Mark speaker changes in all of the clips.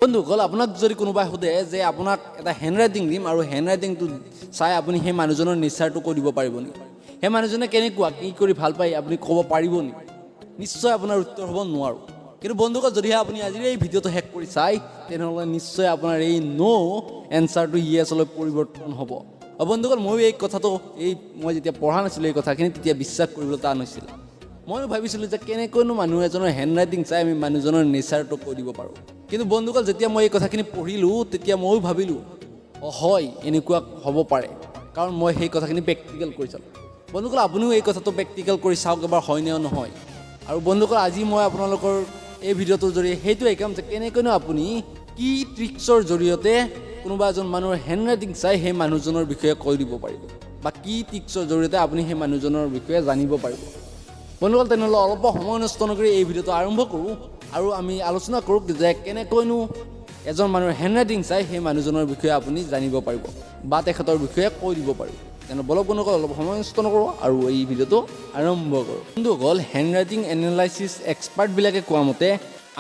Speaker 1: বন্ধুসকল আপোনাক যদি কোনোবাই সোধে যে আপোনাক এটা হেণ্ডৰাইটিং দিম আৰু হেণ্ডৰাইটিংটো চাই আপুনি সেই মানুহজনৰ নেচাৰটো কৈ দিব পাৰিব নেকি, সেই মানুহজনে কেনেকুৱা কি কৰি ভাল পায় আপুনি ক'ব পাৰিব নেকি, নিশ্চয় আপোনাৰ উত্তৰ হ'ব নোৱাৰোঁ। কিন্তু বন্ধুসকল যদিহে আপুনি আজিৰ এই ভিডিঅ'টো শেষ কৰি চাই তেনেহ'লে নিশ্চয় আপোনাৰ এই এনচাৰটো য়েছলৈ পৰিৱৰ্তন হ'ব। বন্ধুসকল ময়ো এই কথাটো মই যেতিয়া পঢ়া নাছিলোঁ এই কথাখিনি তেতিয়া বিশ্বাস কৰিবলৈ টান হৈছিল। ময়ো ভাবিছিলোঁ যে কেনেকৈনো মানুহ এজনৰ হেণ্ডৰাইটিং চাই আমি মানুহজনৰ নেচাৰটো কৈ দিব পাৰোঁ। কিন্তু বন্ধুসকল যেতিয়া মই এই কথাখিনি পঢ়িলোঁ তেতিয়া ময়ো ভাবিলোঁ হয় এনেকুৱা হ'ব পাৰে, কাৰণ মই সেই কথাখিনি প্ৰেক্টিকেল কৰি চালোঁ। বন্ধুসকল আপুনিও এই কথাটো প্ৰেক্টিকেল কৰি চাওক এবাৰ হয়নে নহয়। আৰু বন্ধুসকল আজি মই আপোনালোকৰ এই ভিডিঅ'টোৰ জৰিয়তে সেইটোৱে শিকাম যে কেনেকৈনো আপুনি কি ট্ৰিক্সৰ জৰিয়তে কোনোবা এজন মানুহৰ হেণ্ডৰাইটিং চাই সেই মানুহজনৰ বিষয়ে কৈ দিব পাৰিব, বা কি ট্ৰিক্সৰ জৰিয়তে আপুনি সেই মানুহজনৰ বিষয়ে জানিব পাৰিব। বন্ধুসকল তেনেহ'লে অলপ সময় নষ্ট নকৰি এই ভিডিঅ'টো আৰম্ভ কৰোঁ আৰু আমি আলোচনা কৰোঁ যে কেনেকৈনো এজন মানুহৰ হেণ্ডৰাইটিং চাই সেই মানুহজনৰ বিষয়ে আপুনি জানিব পাৰিব বা তেখেতৰ বিষয়ে কৈ দিব পাৰিব। তেনে বলক বন্ধুসকল অলপ সময় নষ্ট নকৰোঁ আৰু এই ভিডিঅ'টো আৰম্ভ কৰোঁ। বন্ধুসকল হেণ্ডৰাইটিং এনালাইচিছ এক্সপাৰ্টবিলাকে কোৱা মতে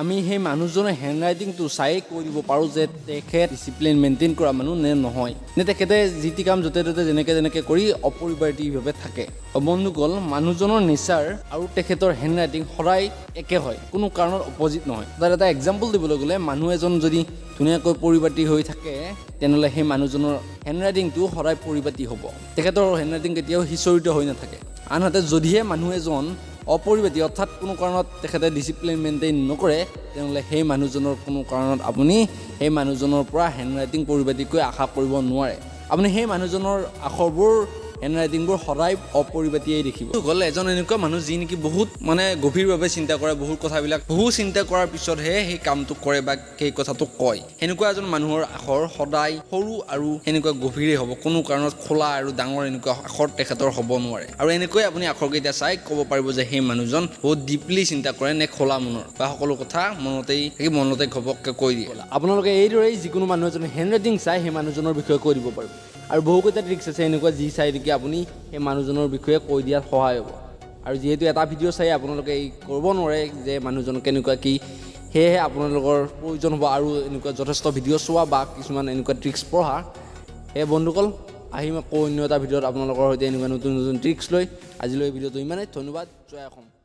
Speaker 1: আমি সেই মানুহজনৰ হেণ্ডৰাইটিংটো চাই কৈ দিব পাৰোঁ যে তেখেত ডিচিপ্লিন মেইনটেইন কৰা মানুহ নে নহয়, নে তেখেতে যি টি কাম য'তে ত'তে যেনেকৈ কৰি অপৰিপাটিভাৱে থাকে। বন্ধুসকল মানুহজনৰ নেচাৰ আৰু তেখেতৰ হেণ্ডৰাইটিং সদায় একে হয়, কোনো কাৰণত অপজিট নহয়। তাৰ এটা এক্সাম্পল দিবলৈ গ'লে মানুহ এজন যদি ধুনীয়াকৈ পৰিপাটি হৈ থাকে তেনেহ'লে সেই মানুহজনৰ হেণ্ডৰাইটিংটো সদায় পৰিপাটি হ'ব, তেখেতৰ হেণ্ডৰাইটিং কেতিয়াও সিঁচৰিত হৈ নাথাকে। আনহাতে যদিহে মানুহ এজন অপৰিপাটি অৰ্থাৎ কোনো কাৰণত তেখেতে ডিচিপ্লিন মেইনটেইন নকৰে তেনেহ'লে সেই মানুহজনৰ কোনো কাৰণত আপুনি সেই মানুহজনৰ পৰা হেণ্ডৰাইটিং পৰিপাটিকৈ আশা কৰিব নোৱাৰে। আপুনি সেই মানুহজনৰ আখৰবোৰ হেণ্ডৰাইটিংবোৰ সদায় অপৰিপাটিয়েই দেখিব। গ'লে এজন এনেকুৱা মানুহ যি নেকি বহুত গভীৰভাৱে চিন্তা কৰে, বহুত কথাবিলাক বহু চিন্তা কৰাৰ পিছতহে সেই কামটো কৰে বা সেই কথাটো কয়। সেনেকুৱা এজন মানুহৰ আখৰ সদায় সৰু আৰু সেনেকুৱা গভীৰেই হ'ব, কোনো কাৰণত খোলা আৰু ডাঙৰ এনেকুৱা আখৰ তেখেতৰ হ'ব নোৱাৰে। আৰু এনেকৈ আপুনি আখৰকেইটা চাই ক'ব পাৰিব যে সেই মানুহজন বহুত ডিপলি চিন্তা কৰে নে খোলা মনৰ, বা সকলো কথা মনতে ঘপককৈ কৈ দিয়ে। আপোনালোকে এইদৰেই যিকোনো মানুহ এজনৰ হেণ্ডৰাইটিং চাই সেই মানুহজনৰ বিষয়ে কৈ দিব পাৰিব। আৰু বহুকেইটা ট্ৰিক্স আছে এনেকুৱা যি চাই নেকি আপুনি সেই মানুহজনৰ বিষয়ে কৈ দিয়াত সহায় হ'ব। আৰু যিহেতু এটা ভিডিঅ' চাই আপোনালোকে কৰিব নোৱাৰে যে মানুহজন কেনেকুৱা কি, সেয়েহে আপোনালোকৰ প্ৰয়োজন হ'ব আৰু এনেকুৱা যথেষ্ট ভিডিঅ' চোৱা বা কিছুমান এনেকুৱা ট্ৰিক্স পঢ়া। সেয়ে বন্ধুসকল আহিম আকৌ অন্য এটা ভিডিঅ'ত আপোনালোকৰ সৈতে এনেকুৱা নতুন ট্ৰিক্স লৈ। আজিলৈ ভিডিঅ'টো ইমানেই, ধন্যবাদ, জয় অসম।